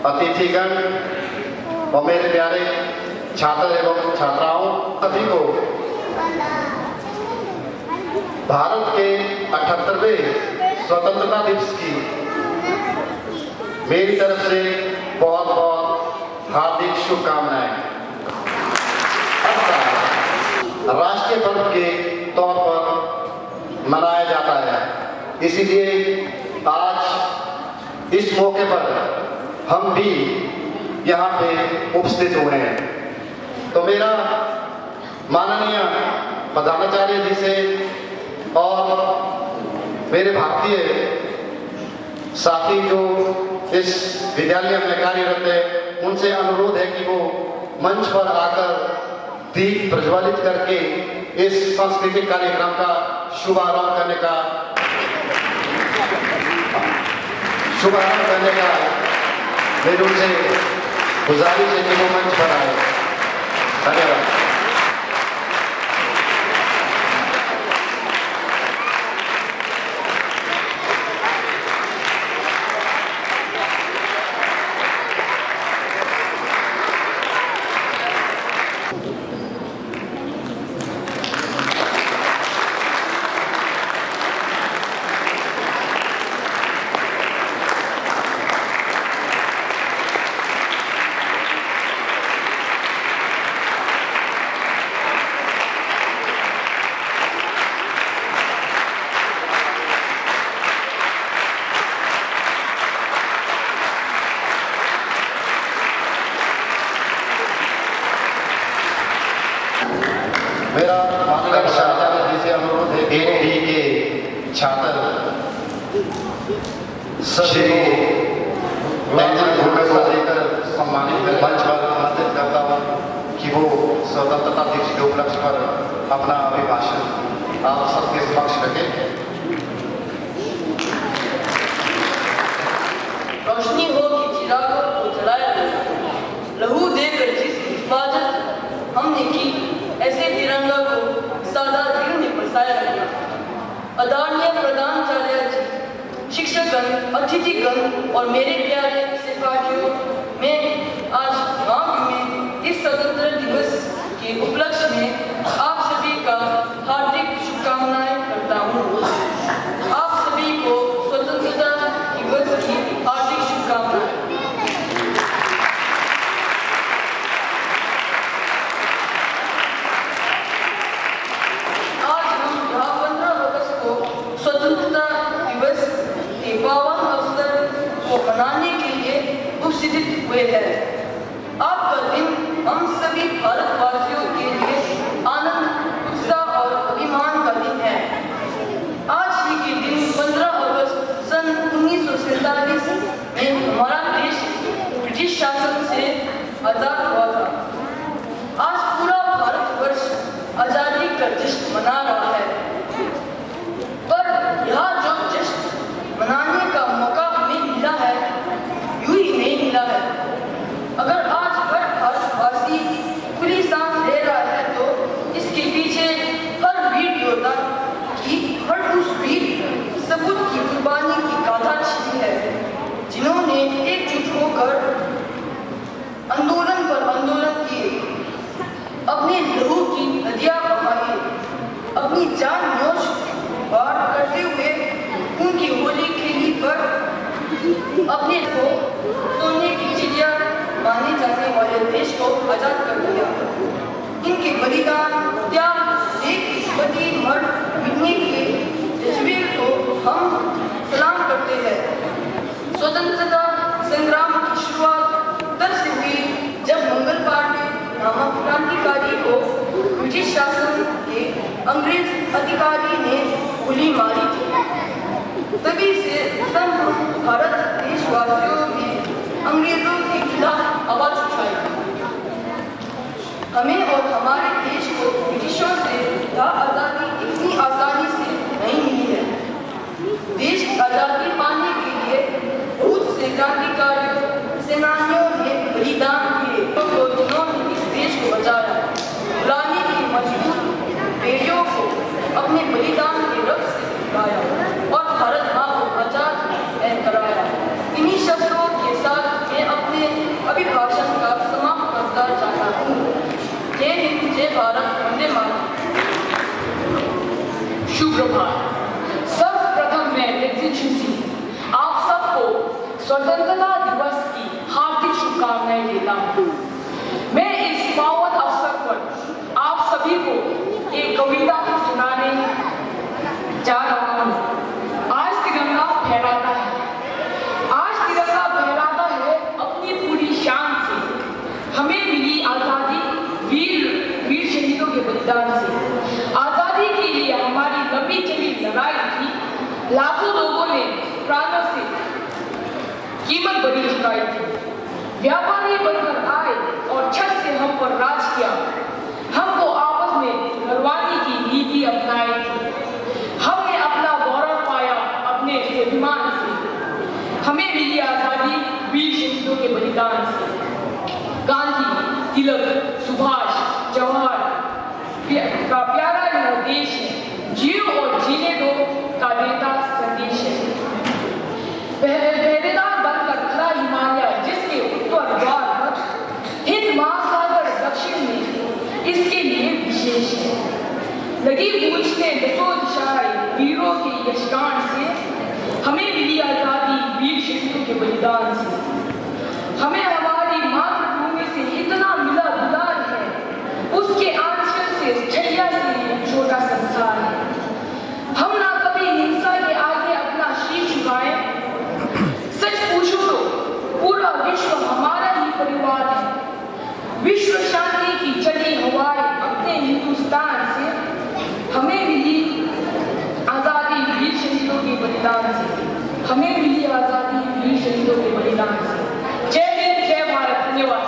अतिथिगण और मेरे प्यारे छात्र एवं छात्राओं, सभी को भारत के 78वें स्वतंत्रता दिवस की मेरी तरफ से बहुत बहुत हार्दिक शुभकामनाएं। राष्ट्रीय पर्व के तौर पर मनाया जाता है, इसीलिए आज इस मौके पर हम भी यहाँ पे उपस्थित हुए हैं। तो मेरा माननीय प्रधानाचार्य जी से और मेरे भारतीय साथी जो इस विद्यालय में कार्यरत है, उनसे अनुरोध है कि वो मंच पर आकर दीप प्रज्वलित करके इस सांस्कृतिक कार्यक्रम का शुभारंभ करने का मेरे उनसे गुजारिश है कि वो मंच पर आए। धन्यवाद। मेरा माननीय जी से अनुरोध है कि के छात्र सभी को लेकर सम्मानित मंच पर आमंत्रित करता हूँ कि वो स्वतंत्रता दिवस के उपलक्ष्य पर अपना अभिभाषण आप सबके समक्ष रखें। रोशनी हो कि चिरागों को जलाया गया, लहू देकर जिस हिफाजत हमने की, ऐसे तिरंगा को सादा दिल में बरसाया गया। आदरणीय प्रधानाचार्य जी, शिक्षकगण, अतिथिगण और मेरे प्यारे सहपाठियों, मैं आज मांग में इस स्वतंत्रता दिवस के उपलक्ष्य में आप सभी का हार्दिक शुभकामनाएं करता हूँ। आप सभी को स्वतंत्रता दिवस की हार्दिक शुभकामनाएं। स्वतंत्रता दिवस के पावन अवसर को मनाने के लिए उपस्थित हुए हैं। आपका दिन हम सभी भारतवासियों के लिए आनंद, उत्साह और अभिमान का दिन है। आज ही के दिन 15 अगस्त सन 1947 में हमारा देश ब्रिटिश शासन से आजाद हुआ था। आज पूरा भारतवर्ष आजादी का जश्न मना रहा है, पर यह जो जश्न मनाने का मौका हमें मिला है, यूं ही नहीं मिला है। अगर आज हर भारतवासी खुली सांस ले रहा है तो इसके पीछे हर वीर योद्धा की, हर उस वीर सपूत की कुर्बानी की गाथा छिपी है, जिन्होंने एकजुट होकर आंदोलन पर आंदोलन किए, अपने लहू की नदियां बहाई, अपनी जान न्योछ पार करते हुए उनकी होली खेली पर अपने को सोने की चिड़िया माने जाने वाले देश को आजाद कर दिया। इनके बलिदान, त्याग, देश की बड़ी मर मिटने के जज्बे को हम सलाम करते हैं। स्वतंत्रता संग्राम की शुरुआत तब से हुई जब मंगल पांडे नामक क्रांतिकारी को ब्रिटिश शासन के अंग्रेज अधिकारी ने गोली मारी थी। तभी से संपूर्ण भारत देशवासियों ने अंग्रेजों के खिलाफ आवाज उठाई। हमें और हमारे देश को ब्रिटिशों से यह आजादी इतनी आसानी से नहीं मिली है। देश की आजादी पाने के लिए बहुत से क्रांतिकारियों, सेनानियों ने बलिदान दिए, जिन्होंने इस देश को बचाया, बुलाने की मजबूर बेटियों को अपने बलिदान के रक्त से गाया और भारत माँ को आजाद कराया। इन्हीं शब्दों के साथ मैं अपने सुप्रभात। सर्वप्रथम मैं एक्सेलेंसी आप सबको स्वतंत्रता दिवस की हार्दिक शुभकामनाएं देता हूँ। मैं इस पावन अवसर पर आप सभी को एक कविता सुनाने जा रहा हूँ। आज तिरंगा फहराता है, आज तिरंगा फहराता है अपनी पूरी शान से। हमें मिली आजादी वीर शहीदों के बलिदान से। आजादी के लिए हमारी लंबी चली लड़ाई थी, लाखों लोगों ने प्राणों से कीमत बड़ी चुकाई थी। व्यापारी बनकर आए और छत से हम पर राज किया। हमको आपस में लड़वाने की नीति अपनाई थी। हमने अपना गौरव पाया अपने स्वाभिमान से। हमें मिली आजादी वीर शहीदों के बलिदान से। गांधी, तिलक, सुभाष, जवाहर का प्यारा यह देश है। जियो और जीने दो का देता संदेश है। पहरेदार बनकर खड़ा हिमालय जिसके उत्तर द्वार पर, हिंद महासागर दक्षिण में इसके लिए विशेष है। लगी पूछने दसों दिशाएं वीरों के यशगान से। हमें मिली आजादी वीर शहीदों के बलिदान से। हमें हमारी मातृभूमि से इतना मिला दुलार है, उसके आंचल से छैया से छोटा संसार है। हम ना कभी हिंसा के आगे अपना शीश झुकाए। सच पूछो तो पूरा विश्व हमारा ही परिवार है। विश्व शांति की चली हवाएं अपने हिंदुस्तान से। हमें मिली आजादी वीर शहीदों के बलिदान से। हमें मिली आजादी वीर शहीदों के बलिदान से। जय हिंद, जय भारत। धन्यवाद।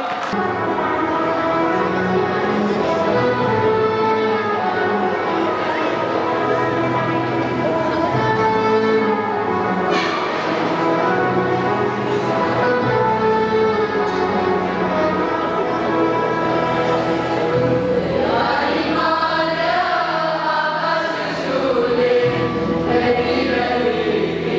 Hare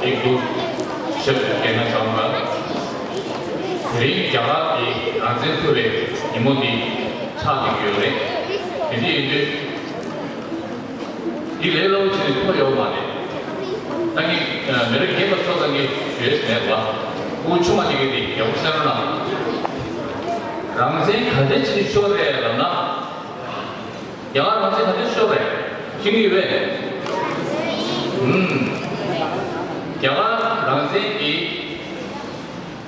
एक दो शब्द कहना चाहूँगा 우리 야가이 랑센토레 이모디 차기교래 이제 이 레벨로 지금 토요 말에 당이 내가 개발 소장이 주에서 내가 우추마지게 영상을 랑센 가데치 쇼레라나 야가 랑센 가데치 쇼레 지금 왜 야가 랑센 이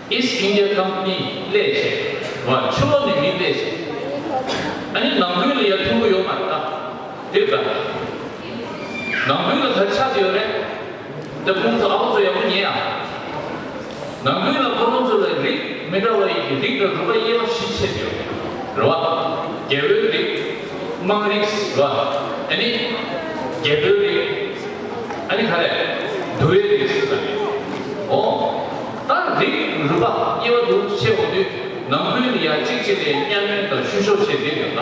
East India Company leche, 와 추원님이 leche. 아니 남부를 통고 요 맞다. 될까? 남부를 더 차지요래. 더 공서 아우서 여분이야. 남부를 보는소를 리 메다와이 리더 누가 이어 시체죠. 그러와 개별이 망릭스 와 아니 개별이 아니 가래 도에리스 리 루바 이어도 채워도 남부리아 직제대 양면도 수소체대였다.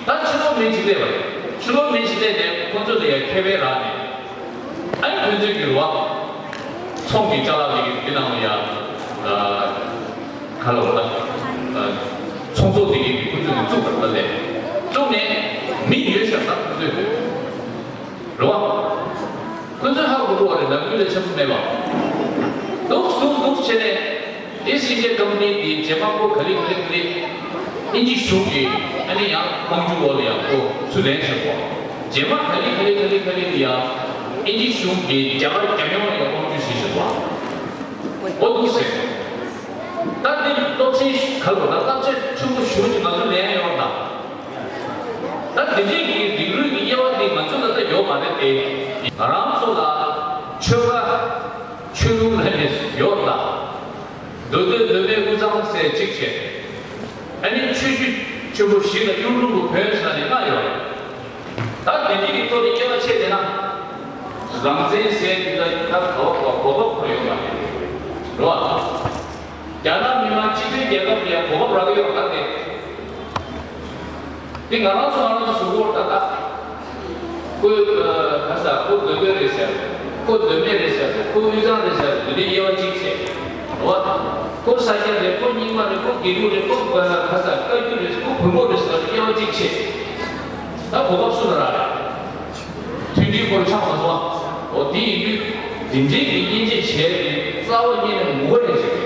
난 추론 매지대 봐. 추론 매지대 본조대의 개배라네. 아니 본적으로와 총기 잘라내기 그나마야 갈로다. 청소되기 본적이 좀 그런데 좀에 미유셨다. 그러와 근처하고 그거를 남기를 전부 내봐. 너무 전에 East Company 제방고 거리 인지 수기 아니야 공주월이야 수련시고 제방 거리야 인지 수기 제방 개명이야 공주시시고 어디서 나한테 너치 가고 나한테 충분 쉬우지 마서 내야겠다. 나 대체 이를 이해하는데 맞춰서 요 말할 때 아람소가 처가 추를 해냈어 요다 너네 우상세 직체 아니 추주 저부시가 유루고 배우사니 나요 나 대체 또 이해가 되나 랑센세 다 고급 프로그램 로아 야나미만 지들 개급이야 고급라고 하는데 이 나라서 수고를 따다 그 가서 그 너베르에서 그 유장에서 우리 이어 직체 그 사실에 그 인간을 그 기류를 그 가서 끌기를 그 부모에서 이어 직체 나 고급수를 알아 뒤뒤보를 참아서 어디 인지 제일 싸우기는 무거워지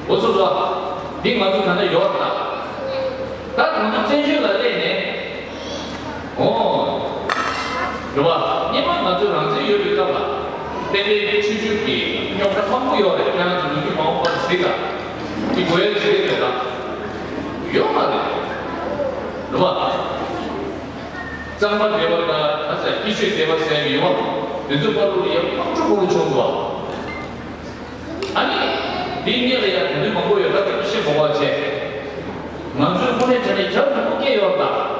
어서 좋아 네 만족 하나 열었다 나 당장 전시가 되네 좋아 니만 만족 랑세 열릴까봐 때문에 추주기 형사 환부열에 그냥 눈이 마음껏 쓰이다 이 고양이 쓰게 되다 위험하네 좋아 짱만 대박가 하자 이슈 대박세 위험 연습바로 우리 빡죽보고 좋은 거야 아니 리니어야 눈이 마음껏 열다 이슈 뭐가지 만주 보내전에 전부 뽑게 열었다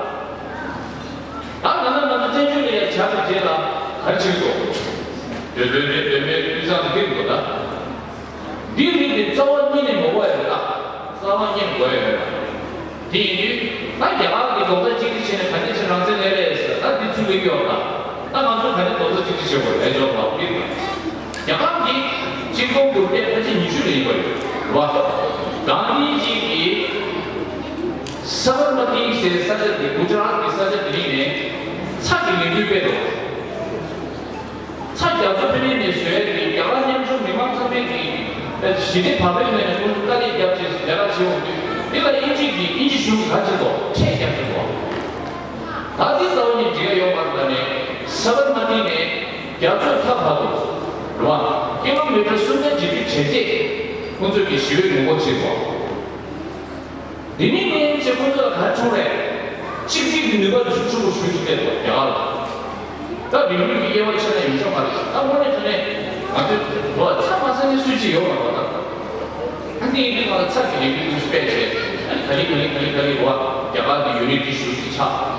나는 만주 전주에 작은 제가 가르치고 유상도 되는 거다 니들이 싸원님이 먹어야 된다 싸원님 먹어야 된다 뒤에 나 야가기 도서 지키시는 반드시 랑센 내려에서 나 뒤쪽에 없다 나 만주 반드시 도서 지키시고 해줘봐 야가기 지금 볼때 사실 이슈를 이거예요 와 가디지기 사버머티 세 사자들이 구조한 사자들이 차기 밀배로 차기 앞서편이 쇠들이 야간님 좀 미망사백이 시대 밥에는 군까지 yap지 내가 지금 내가 인지 수를 가지고 체계하고 다시 싸우니 제가 요구한다네 사버머티네 야초 탑하고 로아 이런 메타 순간 집이 제재 군족이 시위를 못 치고 니네 제 혼자가 가르쳐래 씩씩 누가 수축을 수축되고 야가라 나 미국이 이해와 전에 임성 말했어 나 오늘 전에 아주 차 마상의 수지 이용하거든 근데 이게 가서 차 기획이 90배째 아니 가리 와 야가디 유니티 수지 차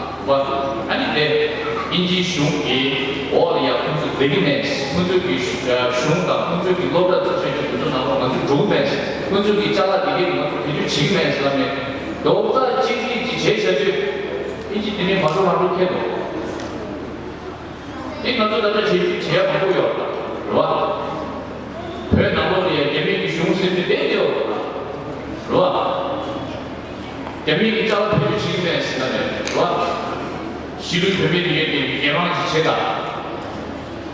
아니 내 인지 슝이 어리야 군주 레기메스 군주기 슝가 군주기 로다 저쪽에 군주나고 군주 조메스 군주기 짜라디기 군주 지메스 다음에 너보다 지금이 제일 인지 때문에 마저 말로 해도 이 남자들 제가 바꾸요. 와. 왜 나머지 개미기 중심이 내려? 와. 개미기 짜고 배를 지금에 쓰다네. 와. 시를 개미기 개망시 제가.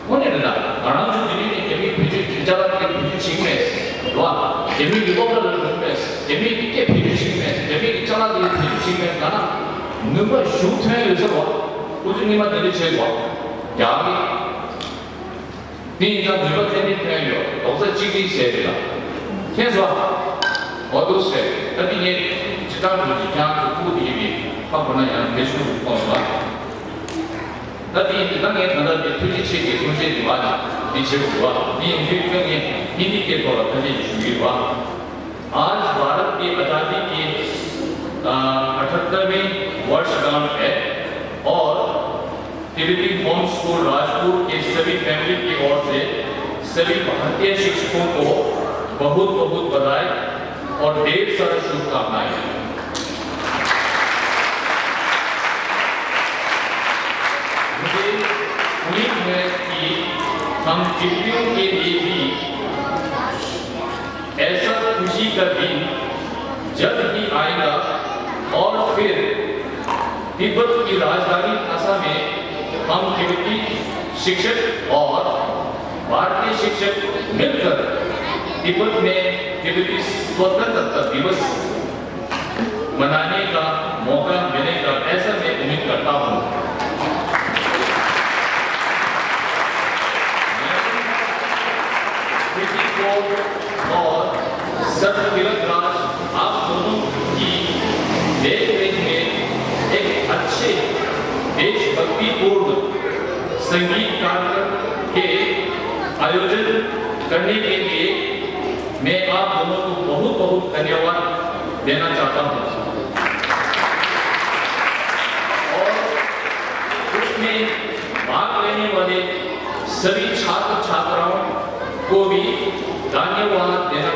오늘은 아랑주들이 개미 배를 길자라는 배를 지금에 와. 개미기 먹으려는 준비했어. 개미기 깨 배를 지금에 개미기 짜라는 배를 지금에 나나. 누가 슈트에 의해서 와. 꾸준히만 제거 야기 니가 누가 되는 편이요 동서 지기 있어야 된다 그래서 어두세 나중에 지단 그냥 구디비 하고는 그냥 대충 보고서 나중에 지단에 나한테 투지치기 손실이 많아 이 제거와 이 인생에 이니게 돌아다니 주기와 आज भारत की आजादी की 78वीं वर्षगांठ है और तिब्बती होम स्कूल राजपुर के सभी फैमिली की ओर से सभी भारतीय शिक्षकों को बहुत बहुत बधाई और ढेर सारी शुभकामनाएं मुझे उम्मीद है कि हम तिब्बतियों के लिए भी ऐसा खुशी का दिन जल्द ही आएगा और फिर तिब्बत की राजधानी लसा में हम तिब्बती शिक्षक और भारतीय शिक्षक मिलकर तिब्बत में तिब्बती स्वतंत्रता दिवस मनाने का मौका मिलेगा ऐसा मैं उम्मीद करता हूँ और सर तिलकराज आप दोनों की देखरेख में एक अच्छे देशभक्तिपूर्ण संगीत कार्यक्रम के आयोजन करने के लिए मैं आप दोनों को बहुत बहुत धन्यवाद देना चाहता हूँ और उसमें भाग लेने वाले सभी छात्र छात्राओं को भी धन्यवाद देना